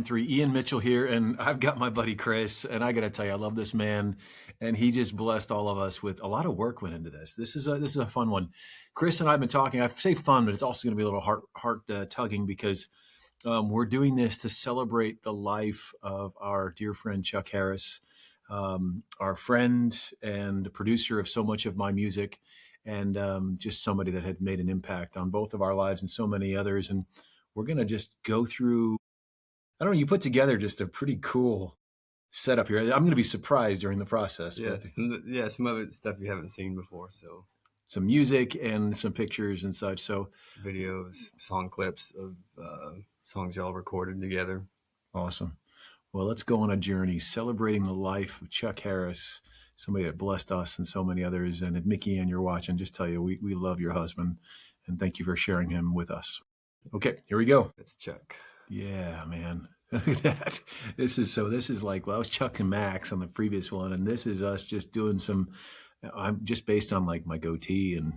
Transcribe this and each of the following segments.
3, Ian Mitchell here, and I've got my buddy Chris, and I got to tell you, I love this man, and he just blessed all of us with a lot of work went into this. This is a fun one. Chris and I have been talking. I say fun, but it's also going to be a little heart tugging because we're doing this to celebrate the life of our dear friend Chuck Harris, our friend and producer of so much of my music, and just somebody that had made an impact on both of our lives and so many others. And we're going to just go through, I don't know, you put together just a pretty cool setup here. I'm going to be surprised during the process. Yeah, some of it's stuff you haven't seen before. So some music and some pictures and such. So videos, song clips of songs y'all recorded together. Awesome. Well, let's go on a journey celebrating the life of Chuck Harris, somebody that blessed us and so many others. And if Mickey and you're watching, just tell you we love your husband and thank you for sharing him with us. Okay, here we go. That's Chuck. Yeah, man. Look at that. This is like, well, that was Chuck and Max on the previous one. And this is us just doing some, I'm just based on like my goatee. And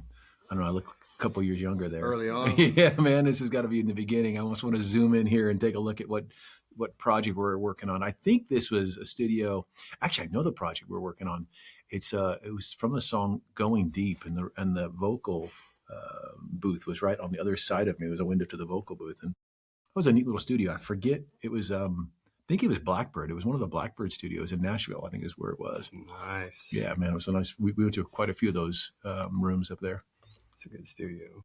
I don't know, I look a couple years younger there. Early on. Yeah, man, this has got to be in the beginning. I almost want to zoom in here and take a look at what project we're working on. I think this was a studio. Actually, I know the project we're working on. It was from the song "Going Deep," and the vocal booth was right on the other side of me. It was a window to the vocal booth, and it was a neat little studio. I forget. It was I think it was Blackbird. It was one of the Blackbird studios in Nashville, I think is where it was. Nice. Yeah, man, it was so nice. We went to quite a few of those rooms up there. It's a good studio.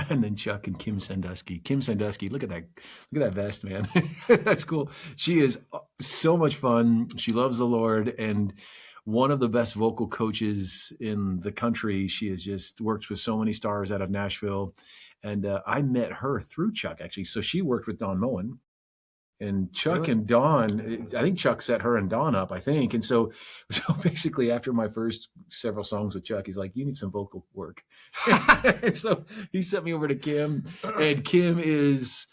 And then Chuck and Kim Sandusky. Kim Sandusky, look at that vest, man. That's cool. She is so much fun. She loves the Lord and one of the best vocal coaches in the country. She has just worked with so many stars out of Nashville. And I met her through Chuck, actually. So she worked with Don Moen. And Chuck and Don, I think Chuck set her and Don up, I think. And so basically after my first several songs with Chuck, he's like, you need some vocal work. And so he sent me over to Kim. And Kim is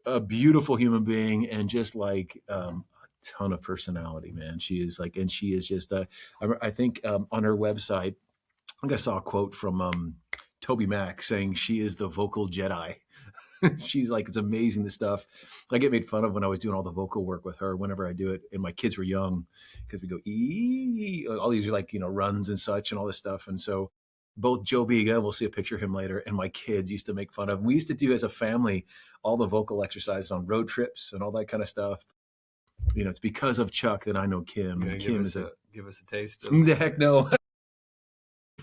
a beautiful human being and just like a ton of personality, man. She is like, and she is just, I think on her website, I think I saw a quote from Toby Mac saying she is the vocal Jedi. She's like, it's amazing, the stuff. I get made fun of when I was doing all the vocal work with her whenever I do it. And my kids were young because we go, all these are like, runs and such and all this stuff. And so both Joe Biga, we'll see a picture of him later, and my kids used to make fun of him. We used to do as a family all the vocal exercises on road trips and all that kind of stuff. It's because of Chuck that I know Kim. And Kim give us a taste. Heck no.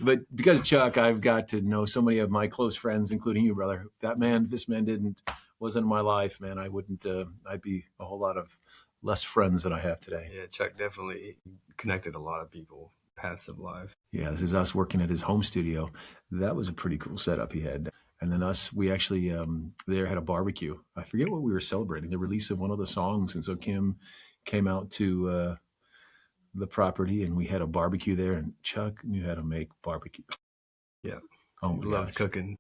But because of Chuck, I've got to know so many of my close friends, including you, brother. This man wasn't in my life, man. I'd be a whole lot of less friends than I have today. Yeah, Chuck definitely connected a lot of people, paths of life. Yeah, this is us working at his home studio. That was a pretty cool setup he had. And then we actually there had a barbecue. I forget what we were celebrating, the release of one of the songs. And so Kim came out to the property and we had a barbecue there, and Chuck knew how to make barbecue. Yeah. Oh my Loved cooking.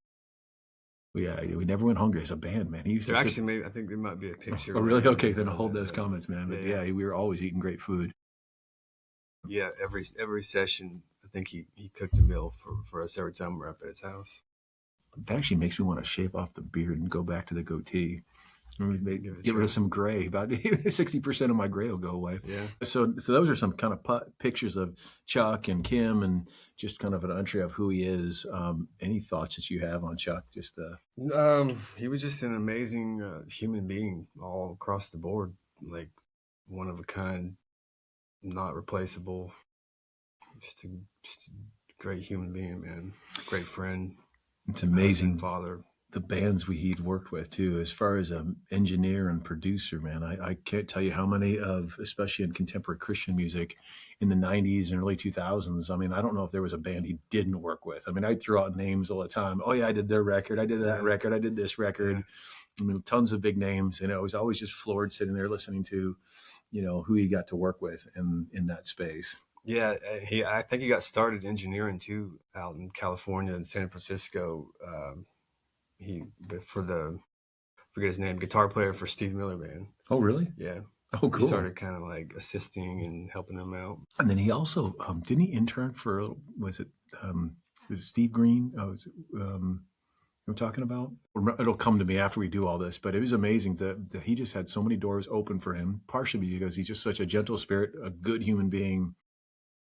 Yeah, we never went hungry as a band, man. He used to actually, I think there might be a picture. Oh, really? Okay, then I'll hold those comments, man. But yeah, we were always eating great food. Yeah, every session, I think he cooked a meal for us every time we're up at his house. That actually makes me want to shave off the beard and go back to the goatee. Get rid of some gray. About 60% of my gray will go away. Yeah. So those are some kind of pictures of Chuck and Kim, and just kind of an entry of who he is. Any thoughts that you have on Chuck? He was just an amazing human being all across the board, like one of a kind, not replaceable. Just a great human being, man. Great friend. It's amazing. Father. The bands he'd worked with too, as far as an engineer and producer, man. I can't tell you how many especially in contemporary Christian music in the 90s and early 2000s. I mean, I don't know if there was a band he didn't work with. I mean, I'd throw out names all the time. Oh yeah, I did their record. I did that record. I did this record. I mean, tons of big names. And I was always just floored sitting there listening to, who he got to work with in that space. Yeah, I think he got started engineering too out in California and San Francisco. Forget his name, guitar player for Steve Miller Band. Oh, really? Yeah. Oh, cool. He started kind of like assisting and helping him out. And then he also, didn't he intern for, was it Steve Green? Oh, it I'm talking about? It'll come to me after we do all this, but it was amazing that he just had so many doors open for him, partially because he's just such a gentle spirit, a good human being,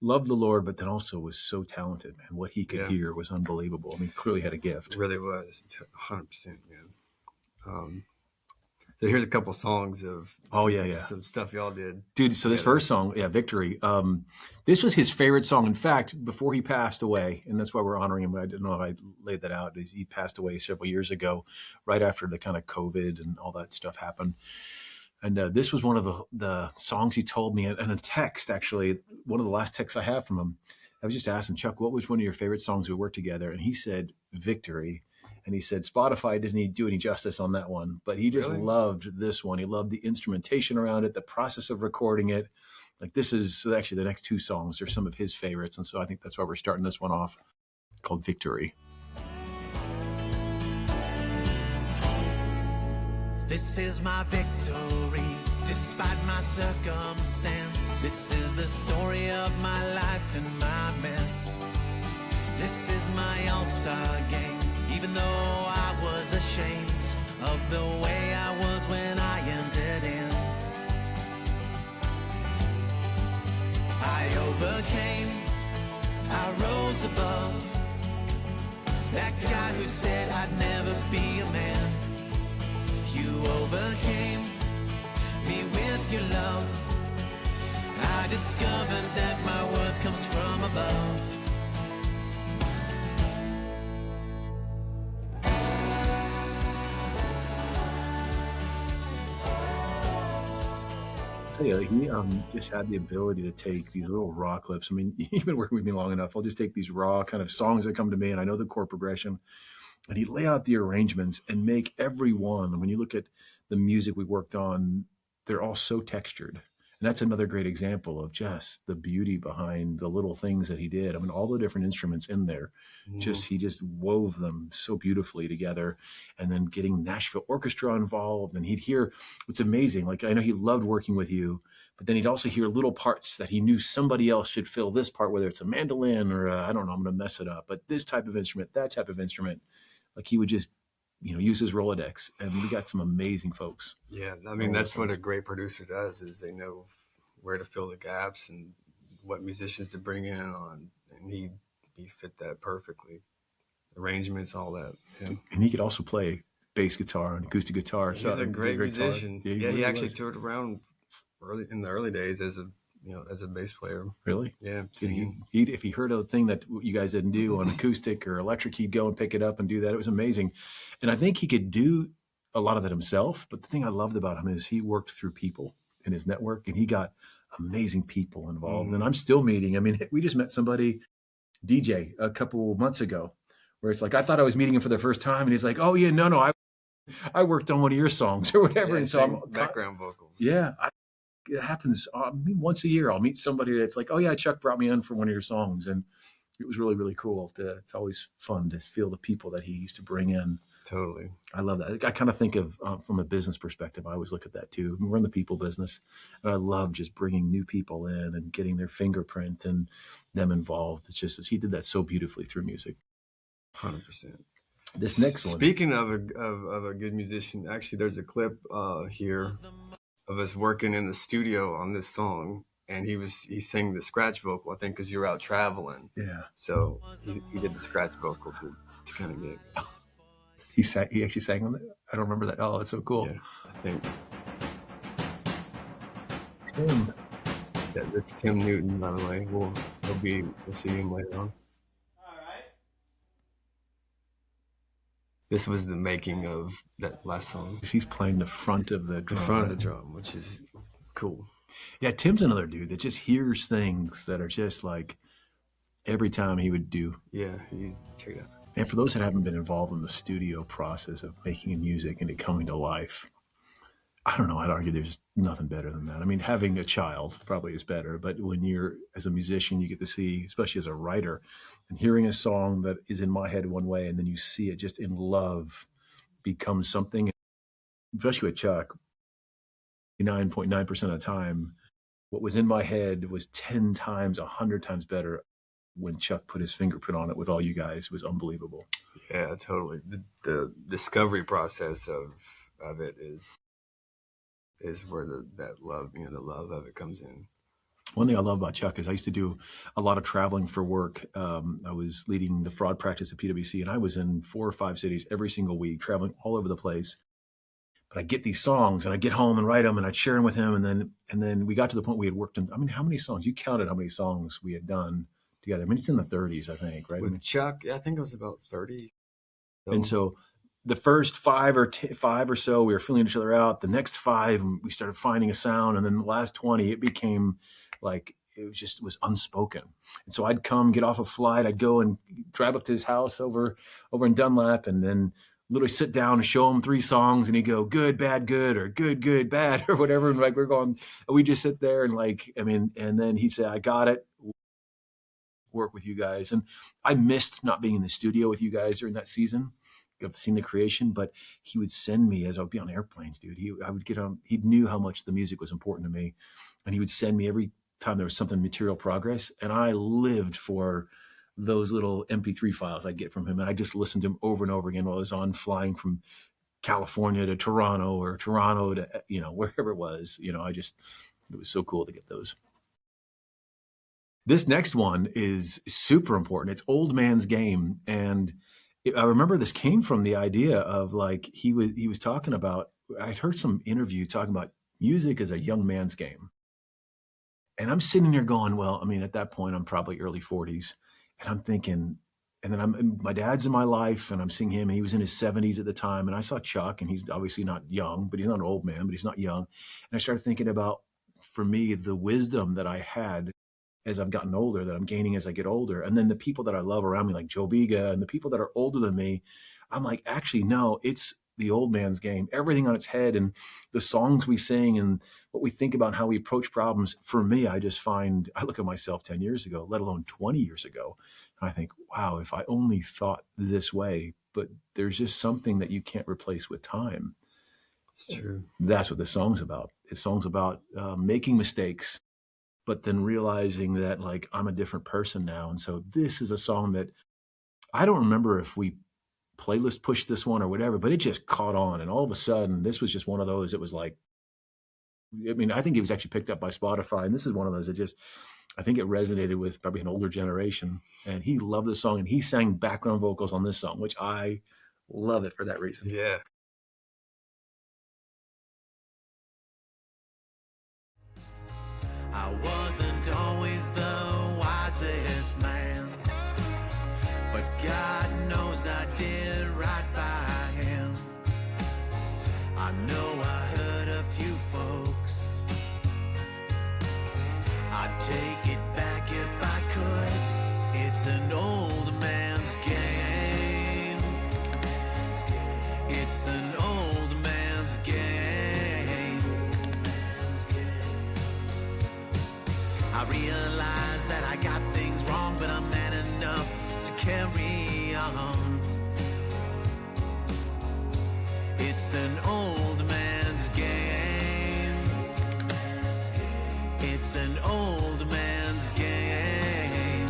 loved the Lord, but then also was so talented, man. What he could Yeah, hear was unbelievable. I mean, clearly had a it gift. really was 100%, man. Um, so here's a couple songs of Oh yeah, yeah. some stuff y'all did Dude, so this together. first song, yeah, Victory. This was his favorite song. In fact, before he passed away, and that's why we're honoring him. I didn't know if I laid that out. He passed away several years ago, right after the kind of COVID and all that stuff happened. And this was one of the songs he told me, and a text, actually, one of the last texts I have from him. I was just asking, Chuck, what was one of your favorite songs we worked together? And he said, Victory. And he said, Spotify didn't do any justice on that one, but he just Really? loved this one. He loved the instrumentation around it, the process of recording it. Like, this is actually the next two songs are some of his favorites. And so I think that's why we're starting this one off, called Victory. This is my victory, despite my circumstance. This is the story of my life and my mess. This is my all-star game, even though I was ashamed of the way I was when I entered in. I overcame, I rose above that guy who said I'd never be a man. You overcame me with your love. I discovered that my worth comes from above. Tell you, he just had the ability to take these little raw clips. I mean, you've been working with me long enough. I'll just take these raw kind of songs that come to me, and I know the chord progression, and he'd lay out the arrangements and make every one. When you look at the music we worked on, they're all so textured. And that's another great example of just the beauty behind the little things that he did. I mean, all the different instruments in there, Mhm. just he just wove them so beautifully together. And then getting Nashville Orchestra involved, and he'd hear, it's amazing. Like, I know he loved working with you, but then he'd also hear little parts that he knew somebody else should fill this part, whether it's a mandolin or I don't know, I'm going to mess it up, but this type of instrument, that type of instrument. Like, he would just, use his Rolodex, and we got some amazing folks. Yeah, I All mean over the that's what place. a great producer does is they know where to fill the gaps and what musicians to bring in on, and he fit that perfectly. Arrangements, all that. Yeah. And he could also play bass guitar and acoustic guitar. He's a great guitar. musician. Yeah, he Yeah, he really actually was. toured around early in the early days as a bass player. Really? Yeah, Did singing. if he heard a thing that you guys didn't do on acoustic or electric, he'd go and pick it up and do that. It was amazing. And I think he could do a lot of that himself. But the thing I loved about him is he worked through people in his network, and he got amazing people involved. And Mhm. I'm still meeting. I mean, we just met somebody, DJ, a couple months ago, where it's like, I thought I was meeting him for the first time. And he's like, oh, yeah, no, I worked on one of your songs or whatever. Yeah, And so same background vocals. yeah, it happens once a year. I'll meet somebody that's like, oh yeah, Chuck brought me on for one of your songs. And it was really, really cool. It's always fun to feel the people that he used to bring in. Totally. I love that. I kind of think of from a business perspective. I always look at that too. We're in the people business, and I love just bringing new people in and getting their fingerprint and them involved. It's just he did that so beautifully through music. 100%. This next one, Speaking of a good musician, actually, there's a clip here of us working in the studio on this song, and he sang the scratch vocal, I think, because you were out traveling. yeah, So he did the scratch vocal to kind of get. he sang. He actually sang on it. I don't remember that. Oh, that's so cool. Yeah, I think Tim. that's Tim Newton, by the way. We'll see him later on. This was the making of that last song. He's playing the front of the The drum. front of the drum, which is cool. Yeah, Tim's another dude that just hears things that are just like every time he would do. Yeah, check it out. And for those that haven't been involved in the studio process of making music and it coming to life, I don't know. I'd argue there's nothing better than that. I mean, having a child probably is better, but when you're as a musician, you get to see, especially as a writer, and hearing a song that is in my head one way, and then you see it just in love become something, especially with Chuck, 99.9% of the time, what was in my head was 10 times, 100 times better when Chuck put his fingerprint on it with all you guys was unbelievable. Yeah, totally. The discovery process of it is where that love, the love of it comes in. One thing I love about Chuck is I used to do a lot of traveling for work. I was leading the fraud practice at PwC, and I was in 4 or 5 cities every single week, traveling all over the place. But I get these songs, and I get home and write them, and I'd share them with him, and then we got to the point we had worked on. I mean, how many songs? You counted how many songs we had done together. I mean, it's in the 30s, I think, right? With Chuck, I think it was about 30. And so the first 5 or so, we were filling each other out. The next 5, we started finding a sound, and then the last 20, it became like it was unspoken. And so I'd come, get off a flight, I'd go and drive up to his house over in Dunlap, and then literally sit down and show him 3 songs, and he'd go good, bad, good, or good, bad, or whatever. And like we just sit there and and then he'd say, I got it. Work with you guys. And I missed not being in the studio with you guys during that season. I've seen the creation, but he would send me as I would be on airplanes, dude. I would get on. He knew how much the music was important to me, and he would send me every time there was something material progress. And I lived for those little MP3 files I'd get from him, and I just listened to him over and over again while I was on flying from California to Toronto or Toronto to wherever it was. It was so cool to get those. This next one is super important. It's Old Man's Game, and I remember this came from the idea of like he was talking about. I'd heard some interview talking about music as a young man's game, and I'm sitting there going, well, I mean, at that point, I'm probably early 40s, and I'm thinking, and then my dad's in my life, and I'm seeing him. And he was in his 70s at the time, and I saw Chuck, and he's obviously not young, but he's not an old man, but he's not young. And I started thinking about, for me, the wisdom that I had as I've gotten older, that I'm gaining as I get older. And then the people that I love around me, like Joe Biga and the people that are older than me, I'm like, actually, no, it's the old man's game, everything on its head, and the songs we sing and what we think about, how we approach problems. For me, I look at myself 10 years ago, let alone 20 years ago. And I think, wow, if I only thought this way, but there's just something that you can't replace with time. It's true. That's what this song's about. This song's about making mistakes, but then realizing that like I'm a different person now. And so this is a song that I don't remember if we playlist pushed this one or whatever, but it just caught on. And all of a sudden, this was just one of those, it was like, I mean, I think it was actually picked up by Spotify. And this is one of those that just, I think it resonated with probably an older generation. And he loved this song, and he sang background vocals on this song, which I love it for that reason. Yeah. I wasn't always the wisest man, but God knows I did right by him. I know I hurt a few folks. I'd take it back if I could. It's an old man's game. It's an old man's game. I realize that I got things wrong, but I'm man enough to carry on. It's an old man's game. It's an old man's game.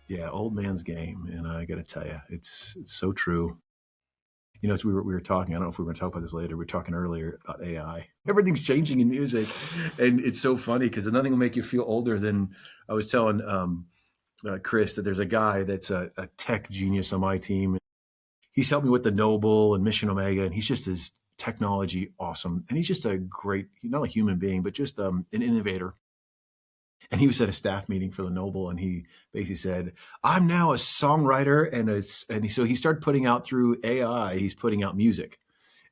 Yeah, old man's game. And I got to tell you, it's so true. As we were talking, I don't know if we were going to talk about this later. We were talking earlier about AI. Everything's changing in music. And it's so funny because nothing will make you feel older than, I was telling Chris that there's a guy that's a tech genius on my team. He's helped me with the Noble and Mission Omega, and he's just as technology awesome. And he's just a great, not a human being, but just an innovator. And he was at a staff meeting for the Noble, and he basically said, I'm now a songwriter. And so he started putting out through AI, he's putting out music.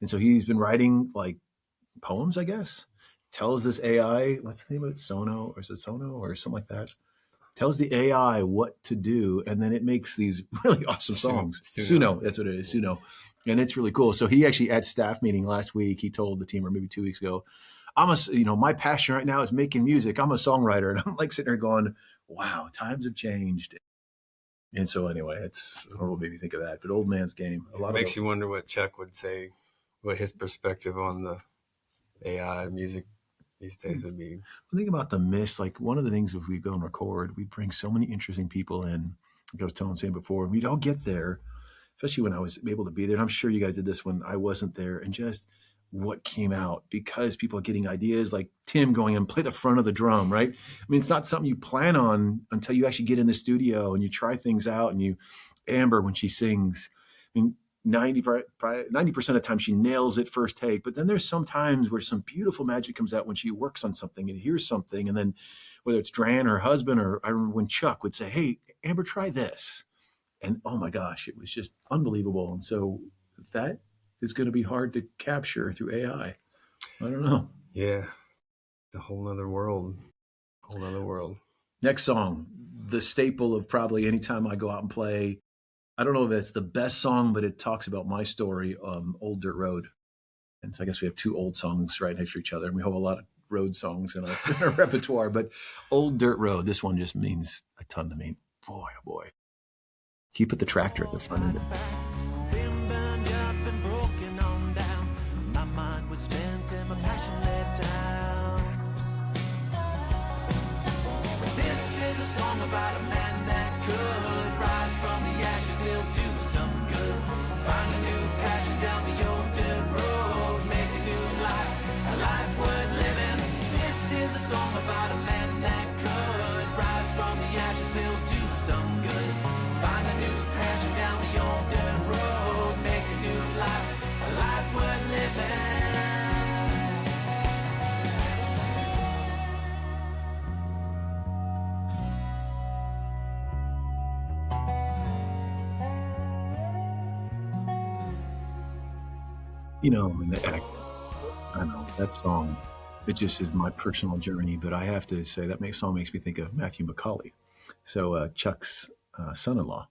And so he's been writing like poems, I guess. Tells this AI, what's the name of it? Sono, or is it Sono or something like that? Tells the AI what to do, and then it makes these really awesome songs. Suno, that's what it is, Suno. And it's really cool. So he actually, at staff meeting last week, he told the team, or maybe 2 weeks ago, my passion right now is making music. I'm a songwriter. And I'm like sitting there going, wow, times have changed. And so anyway, it's, I don't know what made me think of that, but old man's game. It makes you wonder what Chuck would say, what his perspective on the AI music these days would be. Think about the miss. Like one of the things, if we go and record, we bring so many interesting people in. Like I was telling Sam before, we'd all get there, especially when I was able to be there. And I'm sure you guys did this when I wasn't there. And just what came out, because people are getting ideas, like Tim going and play the front of the drum, right? I mean, it's not something you plan on until you actually get in the studio and you try things out. And Amber, when she sings, I mean, 90% of the time she nails it first take, but then there's some times where some beautiful magic comes out when she works on something and hears something. And then whether it's Dran, her husband, or I remember when Chuck would say, hey, Amber, try this. And oh my gosh, it was just unbelievable. And so that is going to be hard to capture through AI. I don't know. Yeah. A whole nother world. Whole nother world. Next song, the staple of probably any time I go out and play. I don't know if it's the best song, but it talks about my story, Old Dirt Road. And so I guess we have two old songs right next to each other. And we have a lot of road songs in our repertoire. But Old Dirt Road, this one just means a ton to me. Boy, oh boy. He put the tractor at the front end of it. Been burned up and broken on down. My mind was spent and my passion left town. This is a song about a man that could rise from the ashes, still do some good. Find a new passion down the old dirt road, make a new life, a life worth living. This is a song about a man that could rise from the ashes, still do some good. Find a new passion down the old dirt road, make a new life, a life worth living. You know, and I know that song, it just is my personal journey, but I have to say that song makes me think of Matthew McCauley. So Chuck's son-in-law.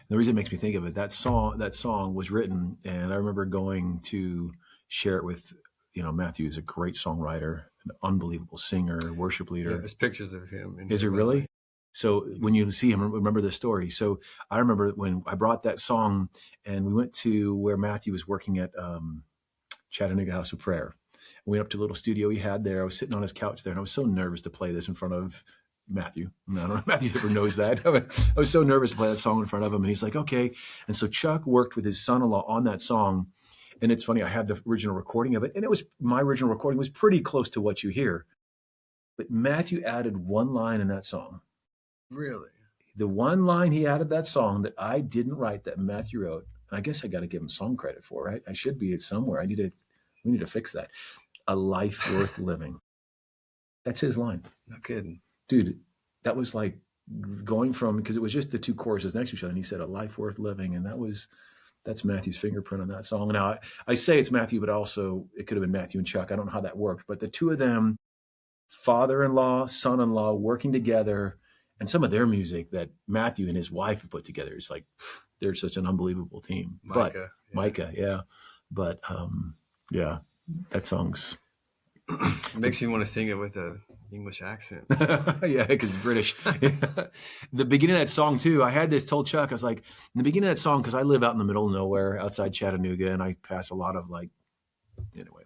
The reason it makes me think of it, that song was written, and I remember going to share it with, Matthew is a great songwriter, an unbelievable singer, worship leader. Yeah, there's pictures of him. Is it really? So when you see him, remember the story. So I remember when I brought that song and we went to where Matthew was working at Chattanooga House of Prayer. We went up to a little studio he had there. I was sitting on his couch there, and I was so nervous to play this in front of Matthew. I don't know if Matthew ever knows that. I was so nervous to play that song in front of him, and he's like, okay. And so Chuck worked with his son-in-law on that song. And it's funny, I had the original recording of it, and my original recording was pretty close to what you hear. But Matthew added one line in that song. Really? The one line he added that song that I didn't write, that Matthew wrote, and I guess I got to give him song credit for, right? I should be it somewhere. We need to fix that. A life worth living. That's his line. No kidding. Dude, that was like going from, because it was just the two choruses next to each other, and he said a life worth living, and that's Matthew's fingerprint on that song. Now, I say it's Matthew, but also it could have been Matthew and Chuck. I don't know how that worked, but the two of them, father-in-law, son-in-law, working together, and some of their music that Matthew and his wife have put together, it's like, they're such an unbelievable team. Micah, yeah. But, yeah, that song's... It makes you want to sing it with a English accent. Yeah, because it's British. The beginning of that song too, I had this, told Chuck, I was like, in the beginning of that song, because I live out in the middle of nowhere outside Chattanooga, and I pass a lot of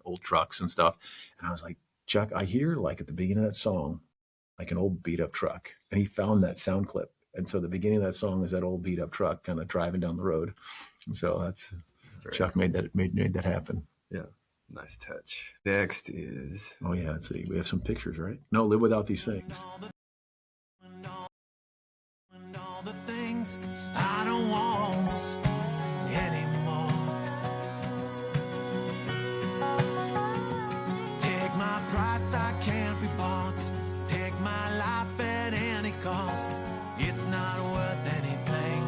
old trucks and stuff. And I was like, Chuck, I hear like at the beginning of that song, like an old beat up truck. And he found that sound clip. And so the beginning of that song is that old beat up truck kind of driving down the road. And so that's Chuck cool. made that happen. Yeah. Nice touch. Next is... Oh, yeah. Let's see. We have some pictures, right? No, Live Without These Things. And all the things I don't want anymore. Take my price, I can't be bought. Take my life at any cost. It's not worth anything.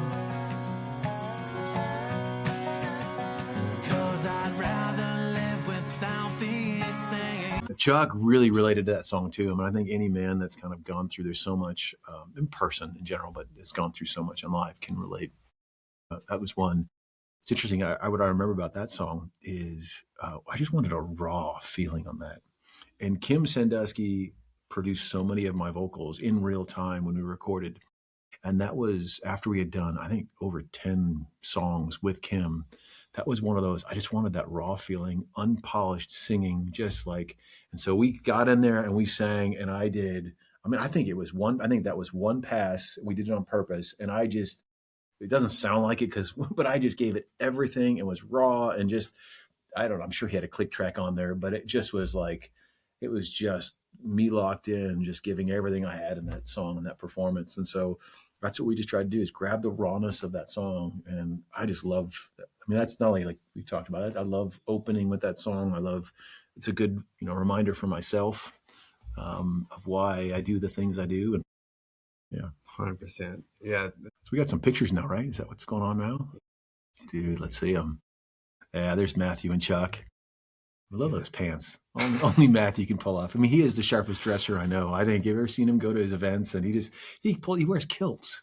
'Cause I'd rather live without these things. Chuck really related to that song too. I mean, I think any man that's kind of gone through, there's so much in person in general, but has gone through so much in life can relate. That was one. It's interesting. What I remember about that song is I just wanted a raw feeling on that. And Kim Sandusky produced so many of my vocals in real time when we recorded. And that was after we had done, I think, over 10 songs with Kim. that was one of those. I just wanted that raw feeling, unpolished singing, just like. And so we got in there and we sang, and I did. I mean, I think that was one pass. We did it on purpose, and I just. It doesn't sound like it but I just gave it everything and was raw and just. I don't know. I'm sure he had a click track on there, but it just was like, it was just me locked in, just giving everything I had in that song and that performance. And so that's what we just tried to do, is grab the rawness of that song. And I just love that. I mean, that's not only like we talked about it. I love opening with that song. It's a good, reminder for myself of why I do the things I do. And yeah. 100%. Yeah. So we got some pictures now, right? Is that what's going on now? Dude, let's see them. Yeah, there's Matthew and Chuck. I love those pants. Only Matthew can pull off. I mean, he is the sharpest dresser I know. I think you've ever seen him go to his events, and he wears kilts.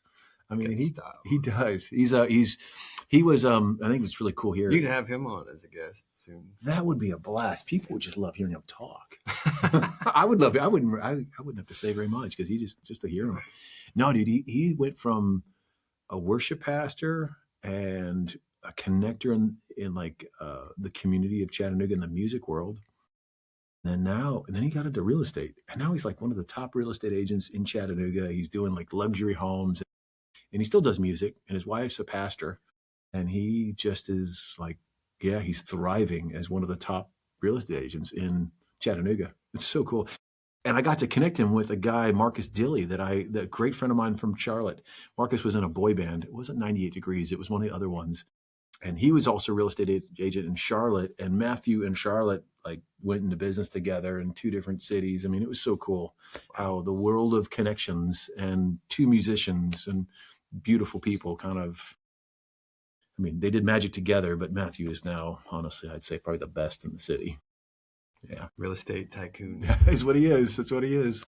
I mean, he does. He was. I think it's really cool here. You'd have him on as a guest soon. That would be a blast. People would just love hearing him talk. I would love it. I wouldn't have to say very much because he just to hear him. No, dude, he went from a worship pastor and a connector in like the community of Chattanooga in the music world. And then he got into real estate, and now he's like one of the top real estate agents in Chattanooga. He's doing like luxury homes, and he still does music, and his wife's a pastor, and he just is like, yeah, he's thriving as one of the top real estate agents in Chattanooga. It's so cool. And I got to connect him with a guy, Marcus Dilly, the great friend of mine from Charlotte. Marcus was in a boy band. It wasn't 98 Degrees. It was one of the other ones. And he was also a real estate agent in Charlotte. And Matthew and Charlotte like went into business together in two different cities. I mean, it was so cool how the world of connections and two musicians and beautiful people kind of, I mean, they did magic together, but Matthew is now, honestly, I'd say probably the best in the city. Yeah. Real estate tycoon. Yeah, that's what he is. That's what he is.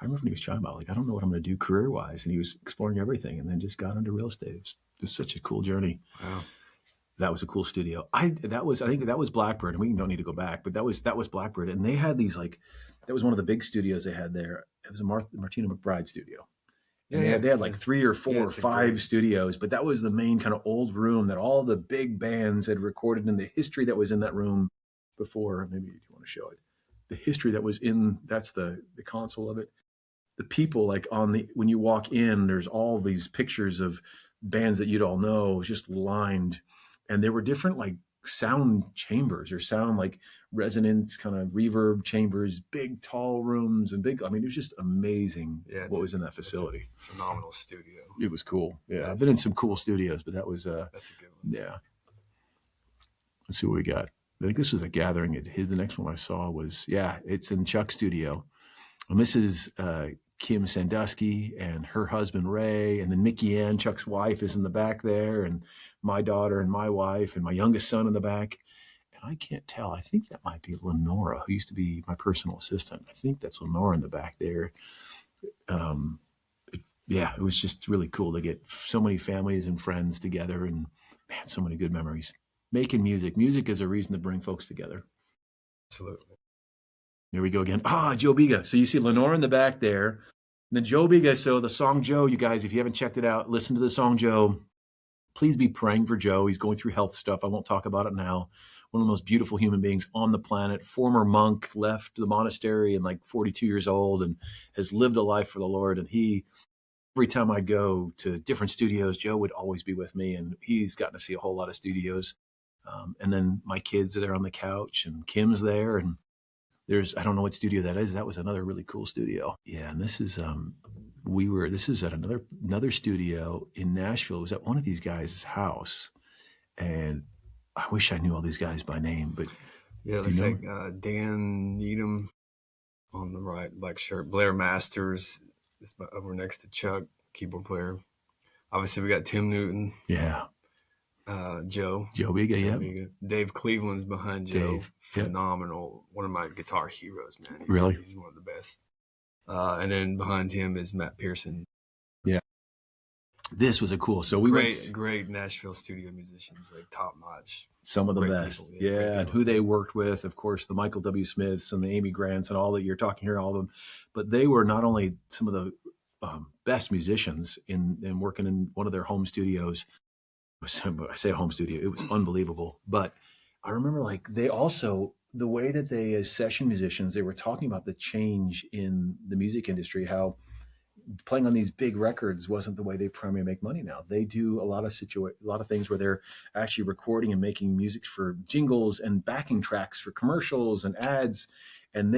I remember when he was trying about, like, I don't know what I'm going to do career-wise. And he was exploring everything and then just got into real estate. It was such a cool journey. Wow. That was a cool studio. I think that was Blackbird, and we don't need to go back, but that was Blackbird. And they had these that was one of the big studios they had there. It was a Martina McBride studio. And they had like 3 or 4 or 5 studios, but that was the main kind of old room that all the big bands had recorded, in the history that was in that room before. Maybe you want to show it. The history that was in, that's the console of it. The people, like when you walk in, there's all these pictures of bands that you'd all know just lined. And there were different like sound chambers or sound like resonance kind of reverb chambers, big tall rooms and big. I mean, it was just amazing what was in that facility. Phenomenal studio. It was cool. Yeah, I've been in some cool studios, but that was that's a good one. Yeah. Let's see what we got. I think this was a gathering. The next one I saw was it's in Chuck's studio, and this is Kim Sandusky and her husband Ray, and then Mickey Ann, Chuck's wife, is in the back there, and my daughter and my wife and my youngest son in the back. And I can't tell. I think that might be Lenora, who used to be my personal assistant. I think that's Lenora in the back there. It was just really cool to get so many families and friends together, and man, so many good memories. Making music. Music is a reason to bring folks together. Absolutely. Here we go again. Joe Biga. So you see Lenore in the back there. And then Joe Biga. So the song Joe, you guys, if you haven't checked it out, listen to the song Joe. Please be praying for Joe. He's going through health stuff. I won't talk about it now. One of the most beautiful human beings on the planet. Former monk, left the monastery and like 42 years old and has lived a life for the Lord. And every time I go to different studios, Joe would always be with me. And he's gotten to see a whole lot of studios. And then my kids are there on the couch, and Kim's there, and I don't know what studio that is. That was another really cool studio. Yeah. And this is, this is at another studio in Nashville. It was at one of these guys' house. And I wish I knew all these guys by name, but yeah, it looks like Dan Needham on the right, black shirt. Blair Masters is over next to Chuck, keyboard player. Obviously we got Tim Newton. Yeah. Joe Biga. Dave Cleveland's behind Joe. Dave, phenomenal. One of my guitar heroes, man. He's one of the best. And then behind him is Matt Pearson. Yeah. This was a cool. So we great Nashville studio musicians, like top notch. Some of the best. People, and who they worked with, of course, the Michael W. Smiths and the Amy Grants and all that you're talking here, all of them. But they were not only some of the best musicians in working in one of their home studios, I say home studio. It was unbelievable. But I remember like they also the way that they as session musicians they were talking about the change in the music industry, how playing on these big records wasn't the way they primarily make money now. They do a lot of things where they're actually recording and making music for jingles and backing tracks for commercials and ads. And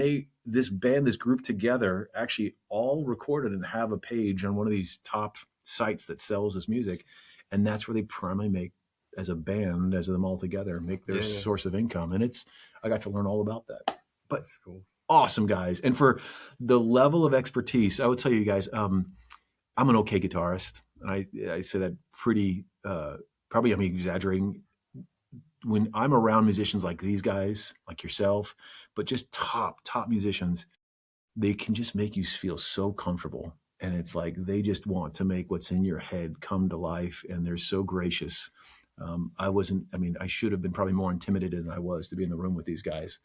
this group together actually all recorded and have a page on one of these top sites that sells this music. And that's where they primarily make as a band, as them all together, make their source of income. And I got to learn all about that. But That's cool. Awesome guys. And for the level of expertise, I would tell you guys, I'm an okay guitarist. And I say that pretty, probably I'm exaggerating. When I'm around musicians like these guys, like yourself, but just top musicians, they can just make you feel so comfortable. And it's like, they just want to make what's in your head come to life. And they're so gracious. I should have been probably more intimidated than I was to be in the room with these guys.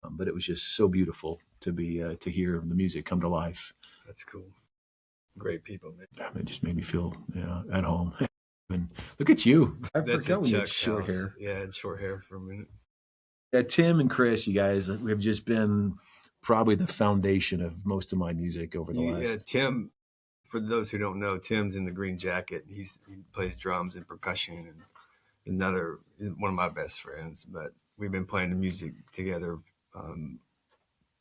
But it was just so beautiful to to hear the music come to life. That's cool. Great people, man. It just made me feel at home. And look at you. I That's forgot when you had Chuck's short house. hair. Yeah, I had short hair for a minute. Yeah, Tim and Chris, you guys have just been probably the foundation of most of my music over the last. Yeah, Tim. For those who don't know, Tim's in the Green Jacket. He plays drums and percussion, and he's one of my best friends. But we've been playing the music together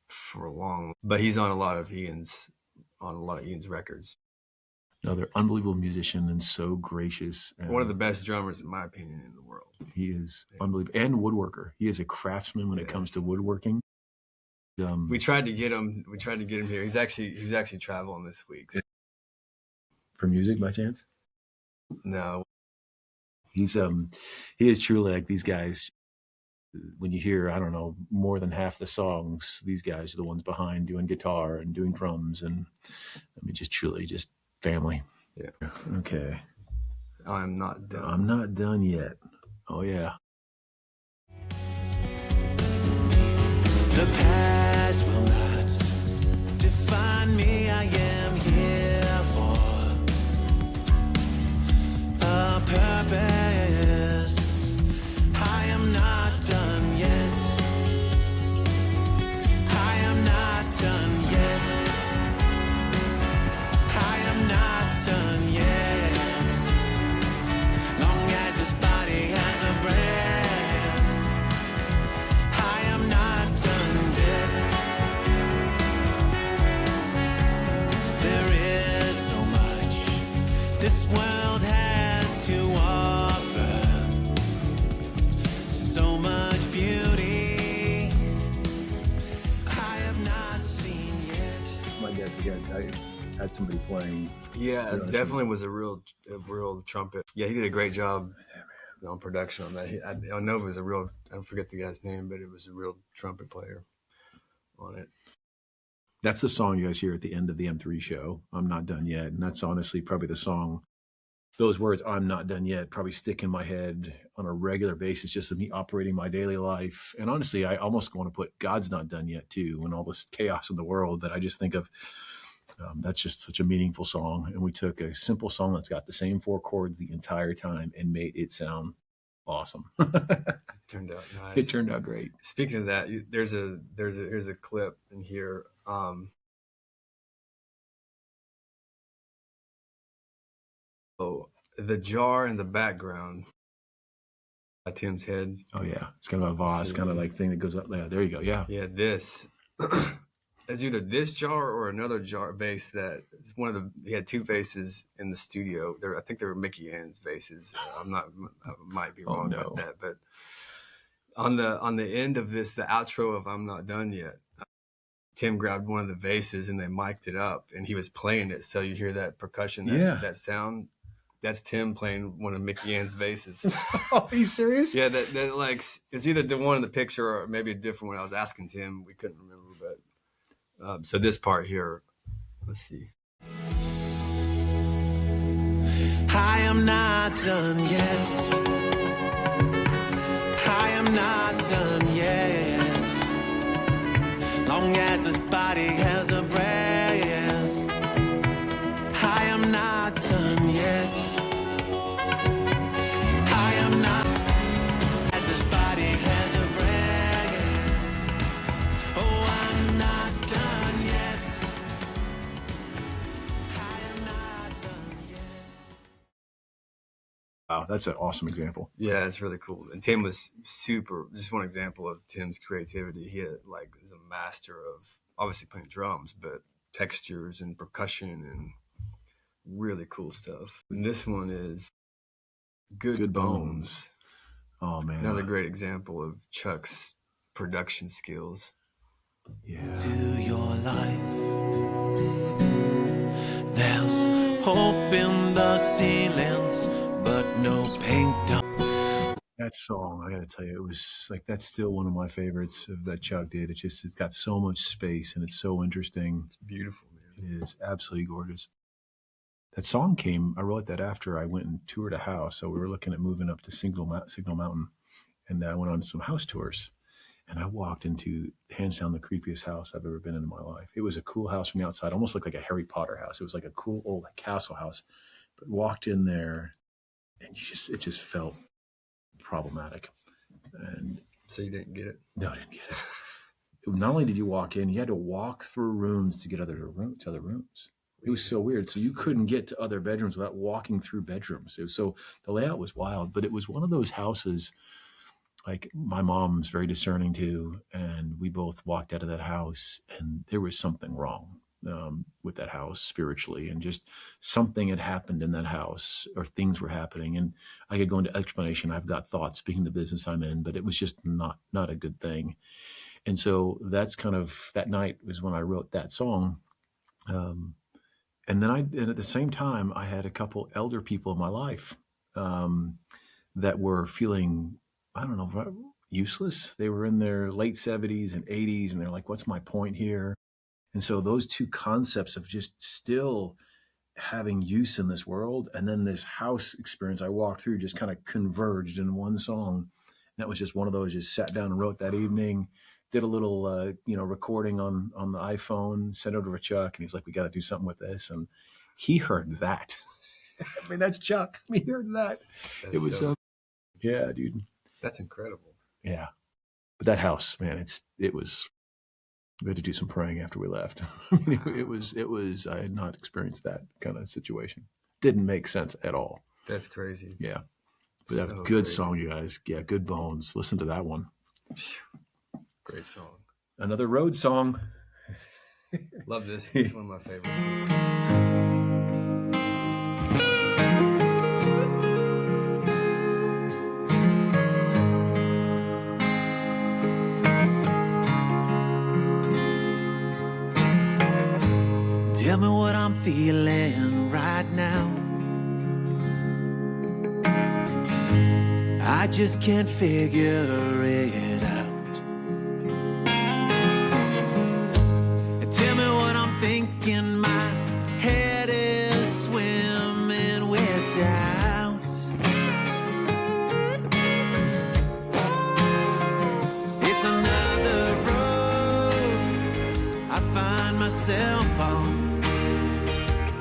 for a long. But he's on a lot of Ian's records. Another unbelievable musician and so gracious. One of the best drummers, in my opinion, in the world. He is unbelievable. And woodworker. He is a craftsman when it comes to woodworking. We tried to get him here. He's actually traveling this week. So. For music by chance? No. He is truly like these guys. When you hear, I don't know, more than half the songs, these guys are the ones behind doing guitar and doing drums. And just truly just family. Yeah. Okay. I'm not done. I'm not done yet. Oh, yeah. The past will not define me. I am here for a purpose. I am not done yet. I am not done yet. I am not done yet. Long as this body has a breath, I am not done yet. There is so much this world has to offer, so much beauty I have not seen yet. My dad, I had somebody playing. Yeah, it definitely was a real trumpet. Yeah, he did a great job on production on that. I know it was I forget the guy's name, but it was a real trumpet player on it. That's the song you guys hear at the end of the M3 show. I'm not done yet. And that's honestly probably the song. Those words, I'm not done yet, probably stick in my head on a regular basis, just of me operating my daily life. And honestly, I almost want to put God's not done yet too, and all this chaos in the world that I just think of. That's just such a meaningful song. And we took a simple song that's got the same 4 chords the entire time and made it sound awesome. It turned out nice. It turned out great. Speaking of that, here's a clip in here. The jar in the background by Tim's head. Oh yeah, it's kind of a vase, kind of like thing that goes up there. There you go. Yeah. Yeah, this. It's either this jar or another jar bass that is he had 2 vases in the studio. I think they were Mickey Ann's vases. I might be wrong about that, but on the end of this, the outro of I'm Not Done Yet, Tim grabbed one of the vases and they mic'd it up and he was playing it. So you hear that percussion, that sound. That's Tim playing one of Mickey Ann's vases. Oh, are you serious? Yeah, that like, it's either the one in the picture or maybe a different one. I was asking Tim, we couldn't remember, but so this part here, let's see. I am not done yet. I am not done yet. Long as this body has a breath, I am not done yet. Wow, that's an awesome example. Yeah, it's really cool. And Tim was super. Just one example of Tim's creativity. He had, like, is a master of obviously playing drums, but textures and percussion and really cool stuff. And this one is Good Bones. Oh man, Another great example of Chuck's production skills. Yeah. To your life, there's hope in the ceilings, but no paint on. That song, I got to tell you, it was like that's still one of my favorites of that Chuck did. It's got so much space and it's so interesting. It's beautiful, man. It is absolutely gorgeous. That song came. I wrote that after I went and toured a house. So we were looking at moving up to Signal Mountain, and I went on some house tours. And I walked into hands down the creepiest house I've ever been in my life. It was a cool house from the outside, almost looked like a Harry Potter house. It was like a cool old castle house. But walked in there, and it just felt problematic. And So you didn't get it? no, I didn't get it. Not only did you walk in, you had to walk through rooms to get to other rooms. It was so weird. So you couldn't get to other bedrooms without walking through bedrooms. So the layout was wild, but it was one of those houses. Like my mom's very discerning too, and we both walked out of that house, and there was something wrong with that house spiritually, and just something had happened in that house, or things were happening. And I could go into explanation. I've got thoughts, being the business I'm in, but it was just not a good thing. And so that's kind of that night was when I wrote that song. And at the same time, I had a couple elder people in my life that were feeling, I don't know, useless. They were in their late 70s and 80s, and they're like, what's my point here? And so those two concepts of just still having use in this world, and then this house experience I walked through just kind of converged in one song. And that was just one of those, just sat down and wrote that evening, did a little, recording on the iPhone, sent it over to Chuck, and he's like, we got to do something with this. And he heard that. I mean, that's Chuck. I mean, he heard that. That's It was, yeah, dude. That's incredible. Yeah. But that house, man, it was, we had to do some praying after we left. I mean, it was, I had not experienced that kind of situation. Didn't make sense at all. That's crazy. Yeah. But that was So a good crazy. song, you guys. Yeah, Good Bones. Listen to that one. Great song. Another road song. Love this. It's one of my favorites. Tell me what I'm feeling right now. I just can't figure it out. Tell me what I'm thinking. My head is swimming with doubt. It's another road I find myself on.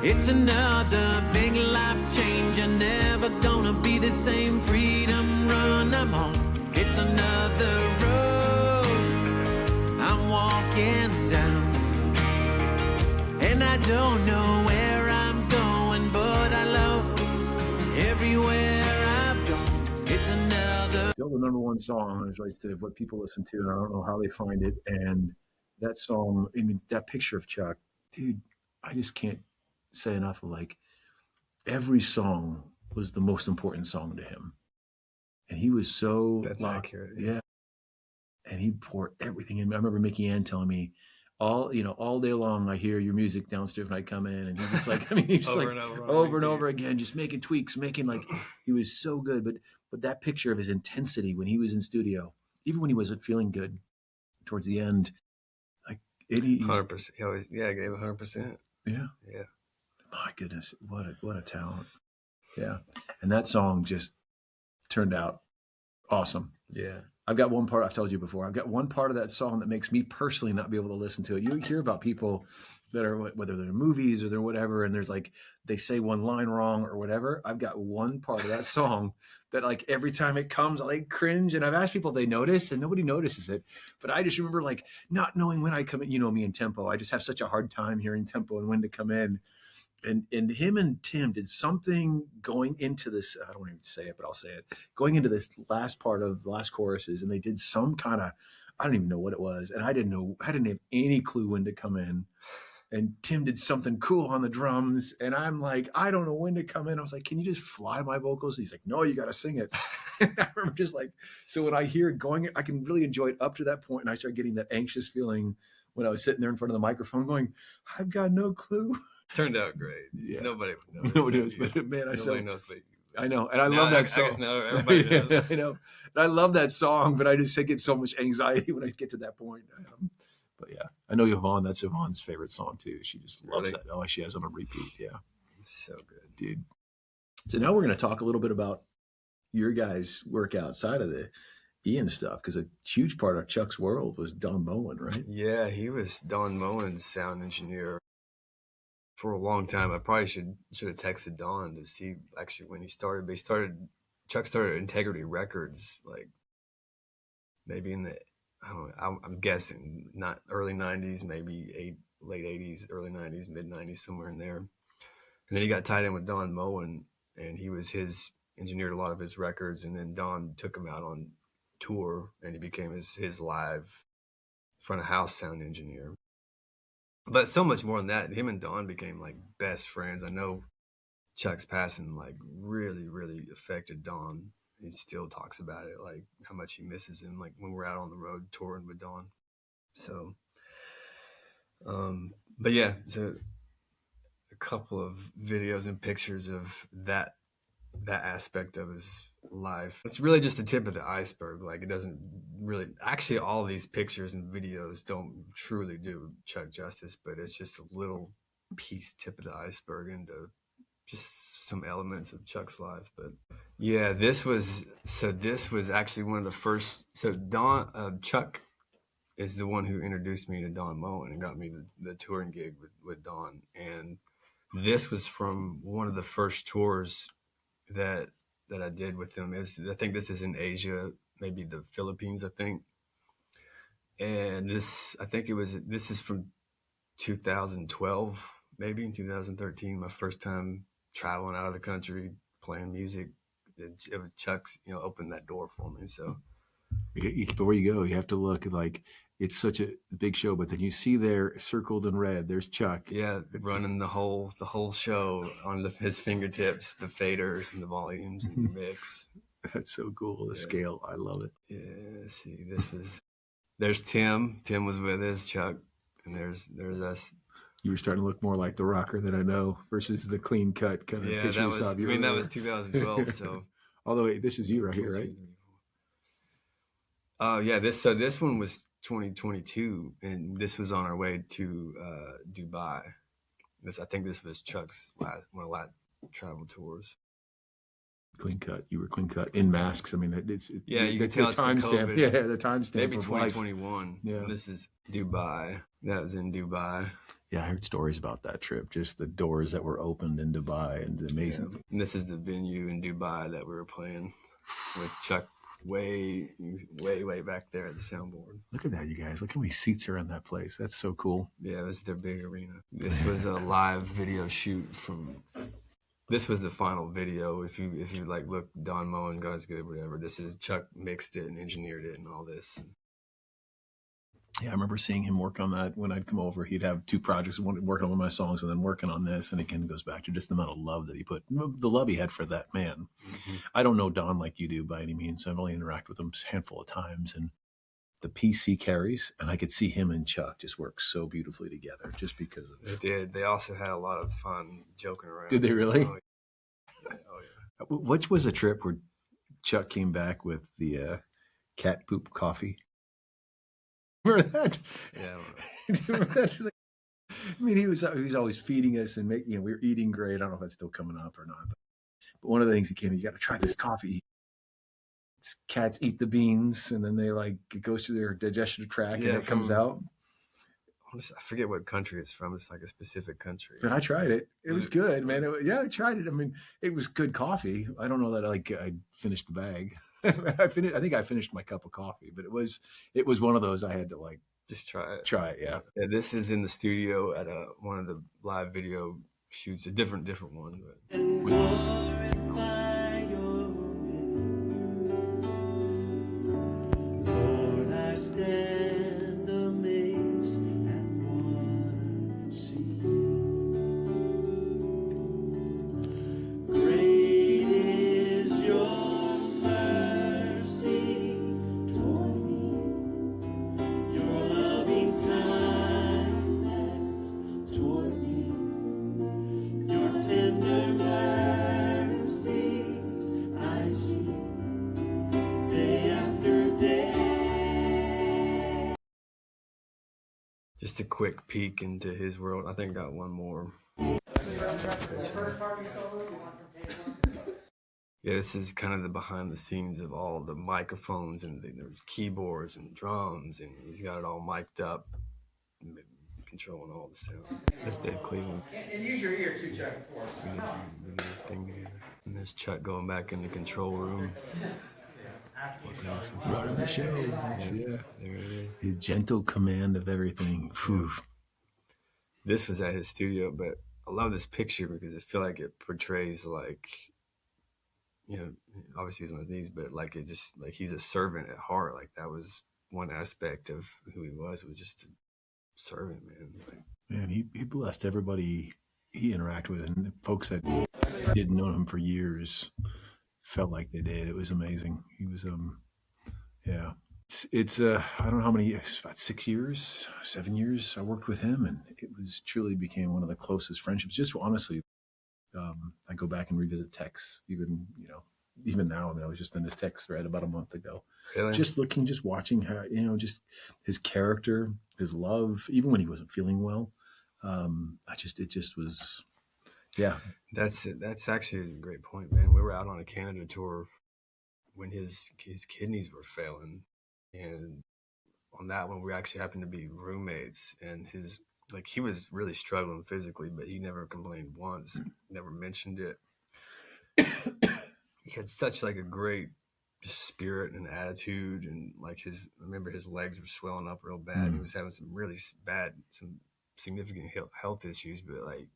It's another big life change. I'm never gonna be the same. Freedom run I'm on. It's another road I'm walking down. And I don't know where I'm going, but I love everywhere I've gone. It's another. Still the number one song as relates to what people listen to, and I don't know how they find it. And that song, I mean, that picture of Chuck, dude, I just can't say enough of, like, every song was the most important song to him. And he was so That's accurate. Yeah. And he poured everything in. I remember Mickey Ann telling me, all day long I hear your music downstairs when I come in, and he was like, I mean, he's Over like and over on over and repeat. over again, just making tweaks, making, like, he was so good. But that picture of his intensity when he was in studio, even when he wasn't feeling good towards the end, like he 100%. He always, I gave 100%. yeah. Yeah. My goodness, what a talent. Yeah. And that song just turned out awesome. Yeah. I've got one part, I've told you before, I've got one part of that song that makes me personally not be able to listen to it. You hear about people that are, whether they're movies or they're whatever, and there's like, they say one line wrong or whatever. I've got one part of that song that, like, every time it comes, I like cringe. And I've asked people if they notice, and nobody notices it. But I just remember, like, not knowing when I come in, me and tempo. I just have such a hard time hearing tempo and when to come in. and him and Tim did something going into this. I don't even say it, but I'll say it. Going into this last part of the last choruses, and they did some kind of, I don't even know what it was, and I didn't have any clue when to come in. And Tim did something cool on the drums, and I'm like, I don't know when to come in. I was like, can you just fly my vocals? And he's like, no, you got to sing it. And I remember just like, so when I hear it going, I can really enjoy it up to that point, and I start getting that anxious feeling when I was sitting there in front of the microphone going, I've got no clue. Turned out great. Yeah. Nobody knows. Nobody knows, but man, nobody knows but you. I know, and I Now, love that song. I guess now everybody knows. I know, and I love that song, but I just get so much anxiety when I get to that point. But yeah, I know Yvonne. That's Yvonne's favorite song too. She just loves that. Oh, she has it on repeat. Yeah, so good, dude. So now we're going to talk a little bit about your guys' work outside of the Ian stuff, because a huge part of Chuck's world was Don Moen, right? Yeah, he was Don Moen's sound engineer for a long time. I probably should have texted Don to see actually when he started. But Chuck started Integrity Records like maybe in the, I don't know, I'm guessing not early 90s, maybe late 80s, early 90s, mid 90s, somewhere in there. And then he got tied in with Don Moen, and he was engineered a lot of his records. And then Don took him out on tour, and he became his live front of house sound engineer. But so much more than that, him and Don became like best friends. I know Chuck's passing like really, really affected Don. He still talks about it, like how much he misses him, like when we're out on the road touring with Don. So, but yeah, so a couple of videos and pictures of that aspect of his life. It's really just the tip of the iceberg. Like it doesn't really, actually all these pictures and videos don't truly do Chuck justice, but it's just a little piece, tip of the iceberg into just some elements of Chuck's life. But yeah, this was actually one of the first. So Chuck is the one who introduced me to Don Moen and got me the touring gig with Don. And this was from one of the first tours that I did with him. I think this is in Asia, maybe the Philippines, I think. And this is from 2012, maybe in 2013, my first time traveling out of the country, playing music. It was Chuck's, opened that door for me. So before you go, you have to look like it's such a big show, but then you see there circled in red, there's Chuck. Yeah, running the whole show on his fingertips, the faders and the volumes and the mix. That's so cool. The scale, I love it. Yeah, see, there's Tim. Tim was with us, Chuck, and there's us. You were starting to look more like the rocker that I know versus the clean cut kind of picture you saw. That was 2012. So, although this is you right here, right? Yeah. This one was 2022, and this was on our way to Dubai. I think this was Chuck's one of the last travel tours. Clean cut. You were clean cut in masks. I mean, you can tell the timestamp. Yeah, the timestamp. Maybe 2021. Yeah, and this is Dubai. That was in Dubai. Yeah, I heard stories about that trip. Just the doors that were opened in Dubai, and amazing. Yeah. And this is the venue in Dubai that we were playing with Chuck way back there at the soundboard. Look at that, you guys. Look how many seats are in that place. That's so cool. Yeah, it was their big arena. This was a live video shoot this was the final video. If you like, look, Don Moen, God's Good, whatever. This is Chuck mixed it and engineered it and all this. Yeah, I remember seeing him work on that when I'd come over. He'd have two projects, one working on one of my songs and then working on this. And again, it goes back to just the amount of love that he put, the love he had for that man. Mm-hmm. I don't know Don like you do by any means. I've only interacted with him a handful of times. And the piece he carries, and I could see him and Chuck just work so beautifully together just because of it. They did. They also had a lot of fun joking around. Did they really? Oh, yeah. Which was a trip where Chuck came back with the cat poop coffee? Remember that? Yeah. Do you remember that? I mean, he was always feeding us and making, we were eating great. I don't know if that's still coming up or not. But one of the things he came, you got to try this coffee. Cats eat the beans, and then they it goes to their digestive tract, and it comes out. I forget what country it's from. It's like a specific country. But I tried it. It was good, man. I tried it. I mean, it was good coffee. I don't know that I finished the bag. I think I finished my cup of coffee, but it was one of those I had to just try it. Try it, yeah. This is in the studio at one of the live video shoots a different one. But And glorify your name. Lord, I stand amazed at what I see. Great is your mercy toward me, your loving kindness toward me, your tender mercies I see day after day. just a quick peek into his world. I think I got one more. Yeah, this is kind of the behind the scenes of all the microphones and there's keyboards and drums, and he's got it all mic'd up, controlling all the sound. That's Dave Cleveland. And use your ear too, Chuck, of course. We did a thing together. And there's Chuck going back in the control room. Running the show. Yeah. There it is. His gentle command of everything. Phew. This was at his studio, but I love this picture because I feel like it portrays like, obviously he's one of these, but like it just like he's a servant at heart. Like that was one aspect of who he was just a servant, man. Like, Man, he blessed everybody he interacted with, and folks that didn't know him for years felt like they did. It was amazing. He was yeah. It's I don't know how many years, about 6 years, 7 years I worked with him, and it was truly became one of the closest friendships. Just honestly, I go back and revisit texts, even now. I mean, I was just in his text thread about a month ago. really? Just watching how, just his character, his love, even when he wasn't feeling well. It just was, yeah. That's actually a great point, man. We were out on a Canada tour when his kidneys were failing, and on that one we actually happened to be roommates, and he was really struggling physically, but he never complained once, never mentioned it. He had such like a great just spirit and attitude, and like I remember his legs were swelling up real bad. He was having some really some significant health issues, but like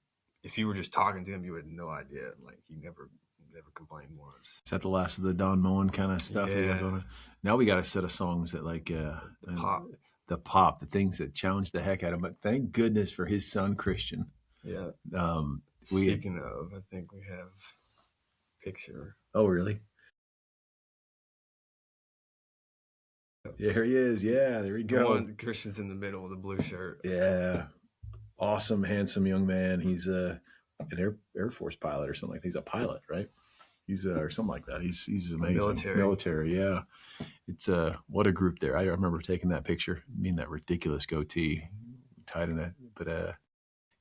if you were just talking to him, you had no idea. Like he never complained once. Is that the last of the Don Moen kind of stuff? Yeah. Now we got a set of songs that like the things that challenge the heck out of him. But thank goodness for his son Christian. Yeah. Speaking of, I think we have a picture. Oh, really? Yeah, here he is. Yeah, there we go. Christian's in the middle with the blue shirt. Yeah, awesome, handsome young man. He's an Air Force pilot or something like that. He's a pilot, right? He's or something like that. He's amazing. Military, yeah. It's what a group there. I remember taking that picture. I mean, that ridiculous goatee tied in it, but